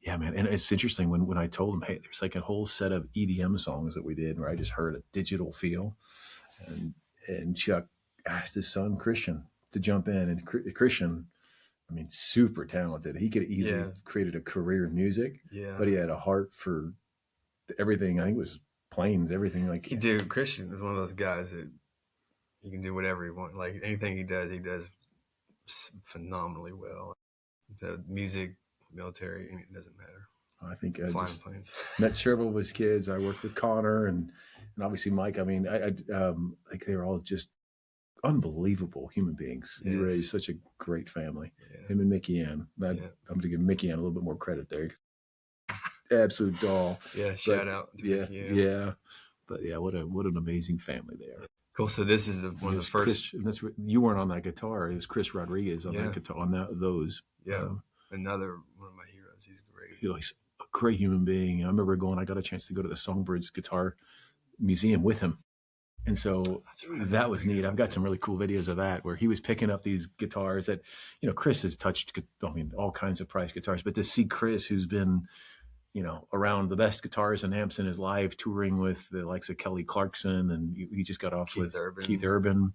yeah, man. And it's interesting when I told him, hey, there's like a whole set of EDM songs that we did where I just heard a digital feel, and Chuck asked his son Christian to jump in, and Christian, I mean, super talented. He could have easily created a career in music, but he had a heart for everything. I think it was planes, everything. Like Christian is one of those guys that he can do whatever he wants. Like anything he does phenomenally well. The music, military, it doesn't matter. I think I flying just planes. Met several of his kids. I worked with Connor and obviously Mike. I mean, I like they were all just unbelievable human beings. He raised such a great family. Yeah. Him and Mickey Ann. I'm going to give Mickey Ann a little bit more credit there. Absolute doll. Yeah, shout out to Mickey Ann. Yeah. But yeah, what an amazing family they are. Cool. So this is one of the first. You weren't on that guitar. It was Chris Rodriguez on that guitar. On those. Yeah. Another one of my heroes. He's great. He's a great human being. I remember I got a chance to go to the Songbirds Guitar Museum with him. And so that was neat. I've got some really cool videos of that where he was picking up these guitars that, Chris has touched, all kinds of price guitars, but to see Chris, who's been, around the best guitars and amps in his life, touring with the likes of Kelly Clarkson, and he just got off with Keith Urban.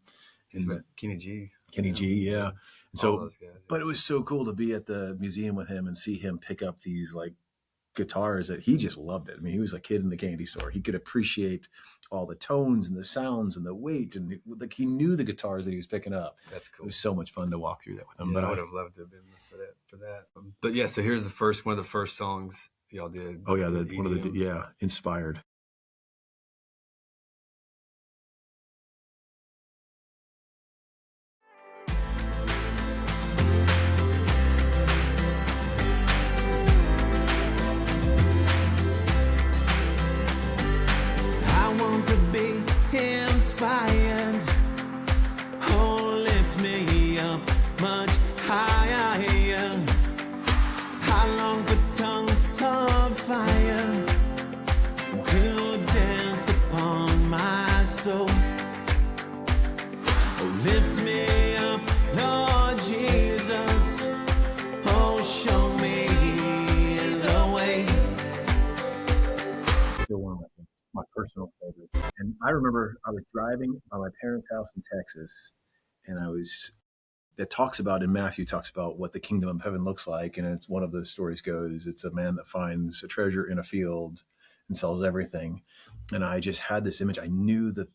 And Kenny G. Yeah. And so, but it was so cool to be at the museum with him and see him pick up these like guitars that he just loved it. I mean, he was a kid in the candy store. He could appreciate all the tones and the sounds and the weight, and like he knew the guitars that he was picking up. That's cool. It was so much fun to walk through that with him. Yeah, but I would have loved to have been for that. But yeah, so here's one of the first songs y'all did. Oh yeah, did one of the EDM? inspired. I want to be inspired. Oh, lift me up much higher. I long for tongues of fire to dance upon my soul. Oh, lift me up, Lord Jesus. Oh, show me the way. Still one of my personal favorites. And I remember I was driving by my parents' house in Texas, and that talks about in Matthew talks about what the kingdom of heaven looks like, and it's one of the stories goes, it's a man that finds a treasure in a field and sells everything. And I just had this image. I knew the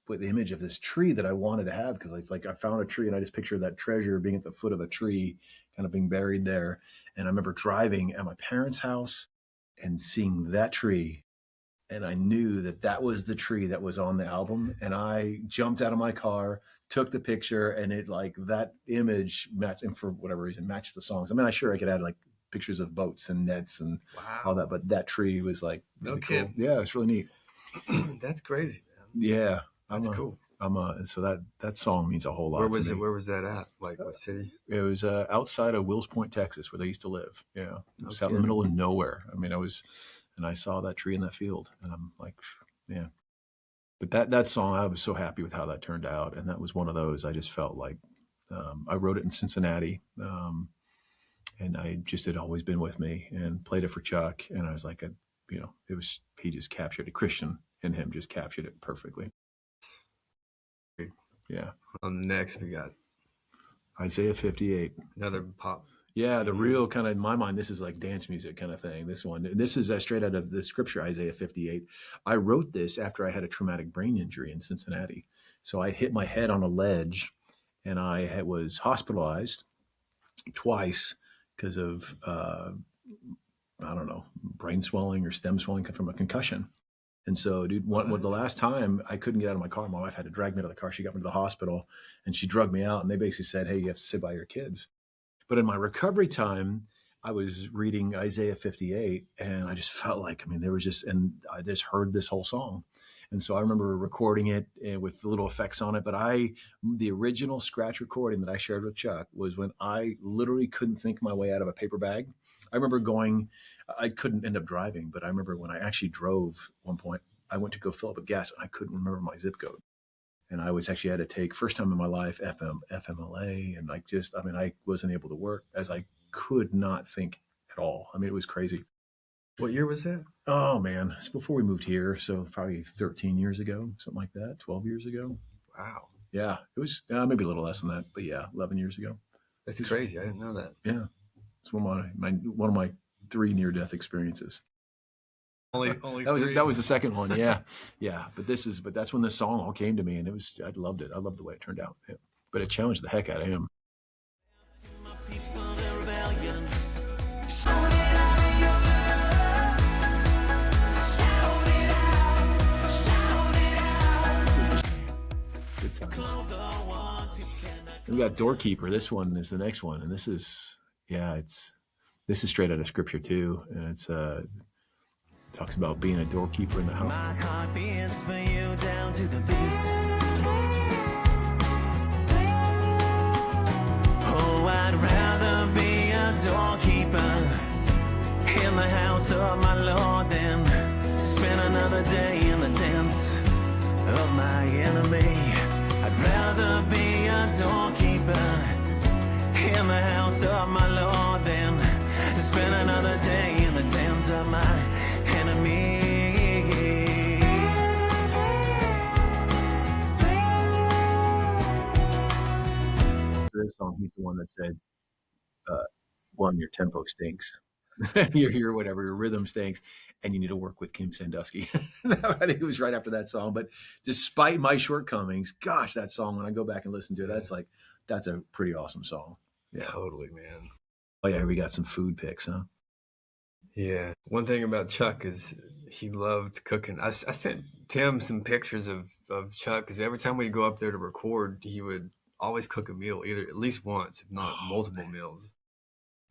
image of this tree that I wanted to have, because it's like I found a tree and I just pictured that treasure being at the foot of a tree, kind of being buried there. And I remember driving at my parents' house and seeing that tree, and I knew that that was the tree that was on the album. And I jumped out of my car, took the picture, and it like that image matched, and for whatever reason matched the songs. I mean, I sure I could add like pictures of boats and nets and all that, but that tree was like No really kidding. cool. Yeah, it's really neat. That's crazy, man. Yeah, That's cool. So that song means a whole lot. Where was to it? me. Where was that at? Like what city? It was outside of Wills Point, Texas, where they used to live. Yeah, it was No out in the kidding. middle of nowhere. I mean, and I saw that tree in that field, and I'm like, yeah. But that song, I was so happy with how that turned out, and that was one of those. I just felt like I wrote it in Cincinnati, and I just had always been with me, and played it for Chuck, and I was like, he just captured it. Christian in him just captured it perfectly. Yeah. On the next, we got Isaiah 58. another pop. Yeah, the real kind of, in my mind, this is like dance music kind of thing. This is straight out of the scripture, Isaiah 58. I wrote this after I had a traumatic brain injury in Cincinnati. So I hit my head on a ledge, and I was hospitalized twice because of, I don't know, brain swelling or stem swelling from a concussion. And so, dude, the last time I couldn't get out of my car, my wife had to drag me to the car. She got me to the hospital, and she drugged me out. And they basically said, hey, you have to sit by your kids. But in my recovery time, I was reading Isaiah 58, and I just felt like, I mean, and I just heard this whole song. And so I remember recording it with little effects on it. But the original scratch recording that I shared with Chuck was when I literally couldn't think my way out of a paper bag. I remember I couldn't end up driving, but I remember when I actually drove one point, I went to go fill up with gas, and I couldn't remember my zip code. And I had to take, first time in my life, FMLA. And I wasn't able to work, as I could not think at all. I mean, it was crazy. What year was that? Oh man, it's before we moved here. So probably 13 years ago, something like that, 12 years ago. Wow. Yeah, it was maybe a little less than that, but yeah, 11 years ago. That's crazy. I didn't know that. Yeah. It's one of my 3 near-death experiences. Only that was the second one. Yeah. Yeah. But that's when this song all came to me, and I loved it. I loved the way it turned out. Yeah. But it challenged the heck out of him. Good times. We got Doorkeeper. This one is the next one. And this is straight out of scripture too. And it's talks about being a doorkeeper in the house. My heart beats for you down to the beat. Oh, I'd rather be a doorkeeper in the house of my Lord than spend another day in the tents of my enemy. I'd rather be a doorkeeper in the house of my Lord than to spend another day in the tent of my enemy. This song, he's the one that said, one, your tempo stinks. your rhythm stinks, and you need to work with Kim Sandusky. I think it was right after that song. But despite my shortcomings, gosh, that song, when I go back and listen to it, that's a pretty awesome song. Yeah. Totally, man. Oh yeah, we got some food picks, huh? Yeah. One thing about Chuck is he loved cooking. I sent Tim some pictures of Chuck because every time we'd go up there to record, he would always cook a meal, either at least once, if not multiple meals.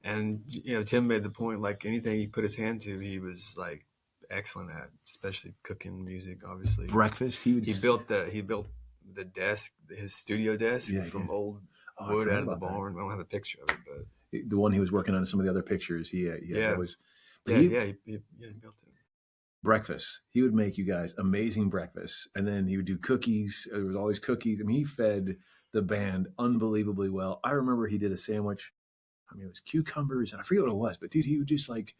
And Tim made the point, like anything he put his hand to, he was like excellent at, especially cooking music. Obviously, Breakfast. he built the desk, his studio desk from old wood out of the barn. I don't have a picture of it, but the one he was working on in some of the other pictures. That was. He built it. Breakfast. He would make you guys amazing breakfast, and then he would do cookies. There was always cookies. I mean, he fed the band unbelievably well. I remember he did a sandwich. I mean, it was cucumbers, and I forget what it was, but dude, he would just like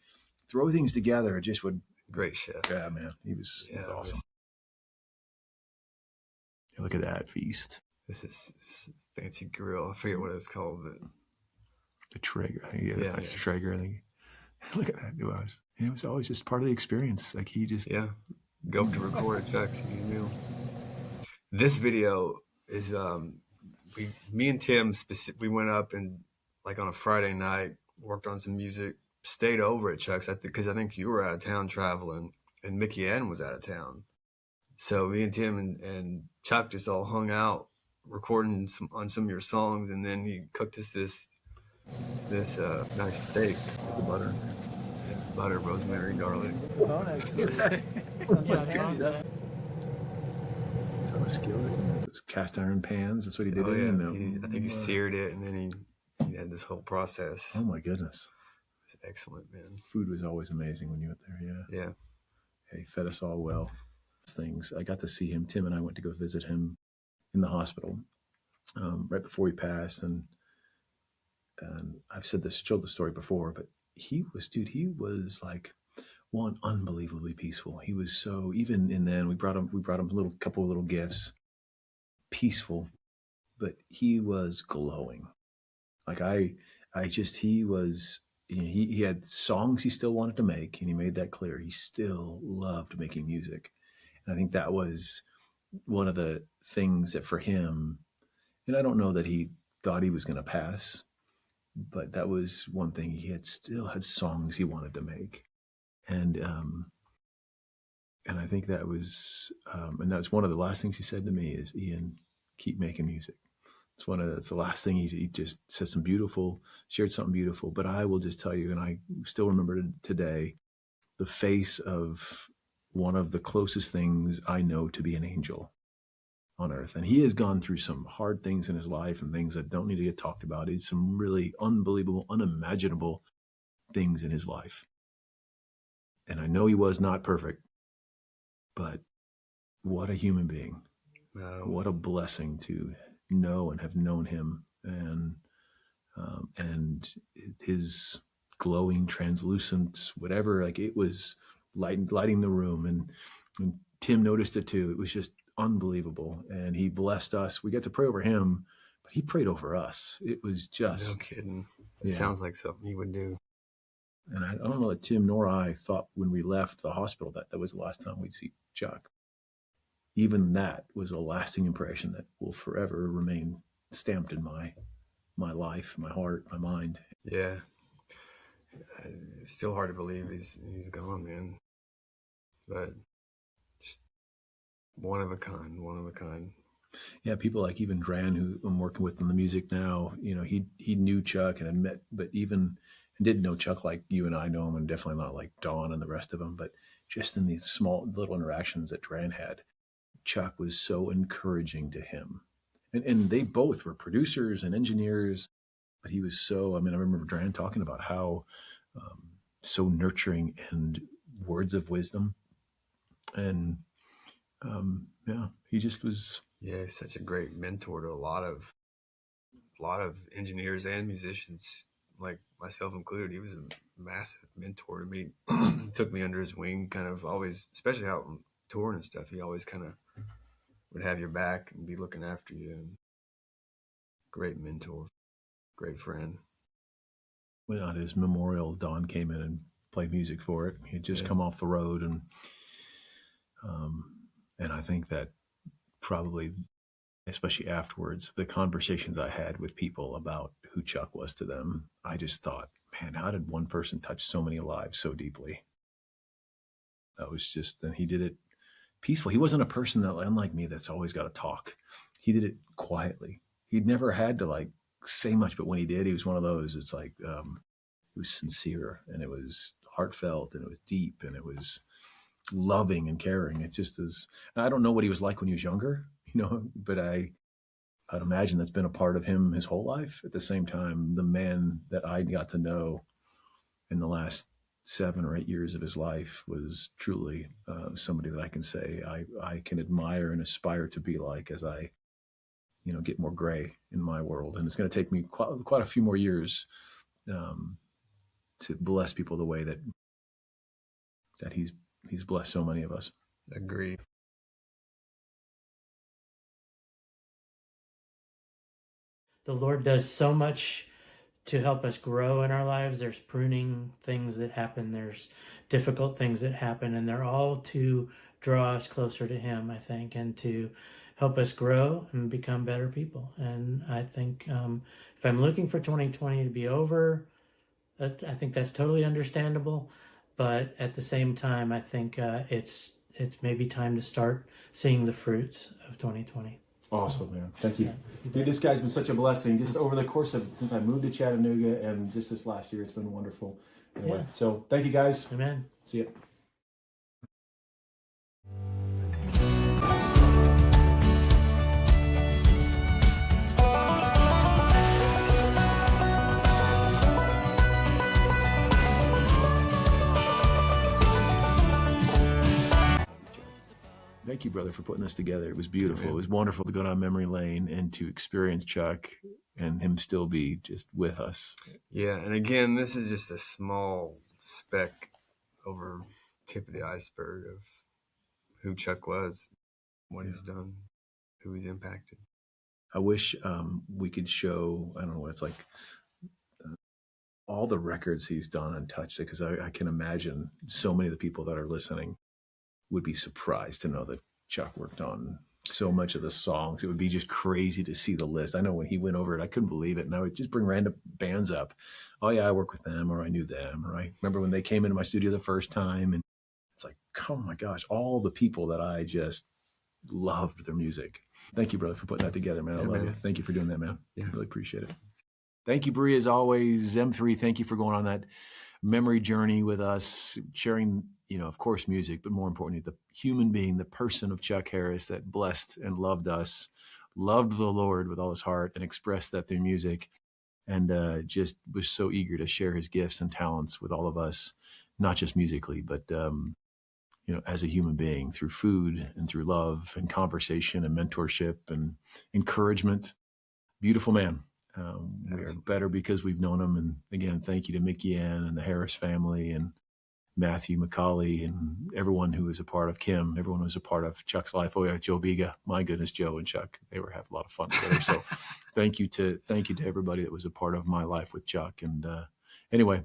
throw things together. It just would. Great chef. Yeah, man, he was awesome. Look at that feast. This is fancy grill. I forget what it was called, but the Traeger. I think he had a nice Traeger. I think. Look at that. It was always just part of the experience. Like he just go up to record at Chuck's meal. This video is me and Tim we went up and like on a Friday night worked on some music, stayed over at Chuck's because I think you were out of town traveling and Mickey Ann was out of town. So me and Tim and Chuck just all hung out recording on some of your songs, and then he cooked us this nice steak with the butter, rosemary, garlic. Oh, actually. Those cast iron pans. That's what he did. Oh, yeah. I think he seared it, and then he had this whole process. Oh my goodness, it's excellent, man. Food was always amazing when you went there. Yeah. He fed us all well. Things I got to see him. Tim and I went to go visit him in the hospital right before he passed, and I've told the story before, but he was like one unbelievably peaceful. He was so, even in then we brought him a couple of little gifts, peaceful, but he was glowing. Like he was, he had songs he still wanted to make, and he made that clear. He still loved making music. And I think that was one of the things that for him, and I don't know that he thought he was going to pass, but that was one thing. He still had songs he wanted to make. And I think that was, and that's one of the last things he said to me is, Ian, keep making music. It's the last thing he just said shared something beautiful. But I will just tell you, and I still remember today, the face of one of the closest things I know to be an angel on earth. And he has gone through some hard things in his life and things that don't need to get talked about. It's some really unbelievable, unimaginable things in his life. And I know he was not perfect, but what a human being. Wow. What a blessing to know and have known him, and his glowing, translucent, whatever, like it was lighting the room, and Tim noticed it too. It was just unbelievable, and he blessed us. We got to pray over him, but he prayed over us. It was just no kidding. It sounds like something he would do. And I don't know that Tim nor I thought when we left the hospital that was the last time we'd see Chuck. Even that was a lasting impression that will forever remain stamped in my life, my heart, my mind. Yeah. It's still hard to believe he's gone, man. But just one of a kind. Yeah, people like even Dran, who I'm working with in the music now, he knew Chuck and had met, but even didn't know Chuck like you and I know him, and definitely not like Dawn and the rest of them, but just in these small little interactions that Dran had, Chuck was so encouraging to him. And they both were producers and engineers, but he was so, I remember Dran talking about how so nurturing and words of wisdom. And he just was. Yeah, he's such a great mentor to a lot of engineers and musicians, like myself included. He was a massive mentor to me. He took me under his wing, kind of always, especially out on touring and stuff. He always kind of would have your back and be looking after you. And great mentor, great friend. When on his memorial, Don came in and played music for it. He had just come off the road, and I think that probably, especially afterwards, the conversations I had with people about who Chuck was to them, I just thought, man, how did one person touch so many lives so deeply? That was just, and he did it peaceful. He wasn't a person that, unlike me, that's always got to talk. He did it quietly. He'd never had to like say much, but when he did, he was one of those. It's like it was sincere, and it was heartfelt, and it was deep, and it was loving and caring. It just is. I don't know what he was like when he was younger, but I'd imagine that's been a part of him his whole life. At the same time, the man that I got to know in the last 7 or 8 years of his life was truly somebody that I can say I can admire and aspire to be like as I, get more gray in my world. And it's going to take me quite a few more years to bless people the way that he's blessed so many of us. Agreed. The Lord does so much to help us grow in our lives. There's pruning things that happen. There's difficult things that happen, and they're all to draw us closer to Him, I think, and to help us grow and become better people. And I think if I'm looking for 2020 to be over, I think that's totally understandable. But at the same time, I think it's maybe time to start seeing the fruits of 2020. Awesome, man. Thank you. Dude, this guy's been such a blessing just over the course of since I moved to Chattanooga and just this last year. It's been wonderful. Anyway, so thank you guys. Amen. See ya. Thank you, brother, for putting this together. It was beautiful. It was wonderful to go down memory lane and to experience Chuck and him still be just with us. Yeah, and again, this is just a small speck over tip of the iceberg of who Chuck was, what he's done, who he's impacted. I wish we could show, I don't know what it's like, all the records he's done and touched, because I can imagine so many of the people that are listening would be surprised to know that Chuck worked on so much of the songs. It would be just crazy to see the list. I know when he went over it, I couldn't believe it. And I would just bring random bands up. Oh yeah, I work with them, or I knew them, or I remember when they came into my studio the first time. And it's like, oh my gosh, all the people that I just loved their music. Thank you, brother, for putting that together, man. I love you. Thank you for doing that, man. Yeah. I really appreciate it. Thank you, Bree, as always. M3, thank you for going on that memory journey with us, sharing, of course, music, but more importantly, the human being, the person of Chuck Harris that blessed and loved us, loved the Lord with all his heart, and expressed that through music, and just was so eager to share his gifts and talents with all of us, not just musically, but as a human being, through food and through love and conversation and mentorship and encouragement. Beautiful man. We are better because we've known him. And again, thank you to Mickey Ann and the Harris family and Matthew McCauley and everyone who was a part of Kim, everyone who was a part of Chuck's life. Oh yeah, Joe Biga. My goodness, Joe and Chuck, they were having a lot of fun together. So thank you to everybody that was a part of my life with Chuck. And anyway,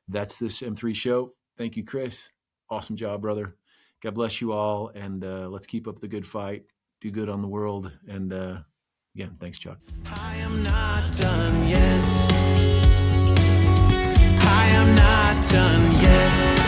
that's this M3 show. Thank you, Chris. Awesome job, brother. God bless you all. And let's keep up the good fight. Do good on the world. And again, thanks, Chuck. I am not done yet. I am not done yet.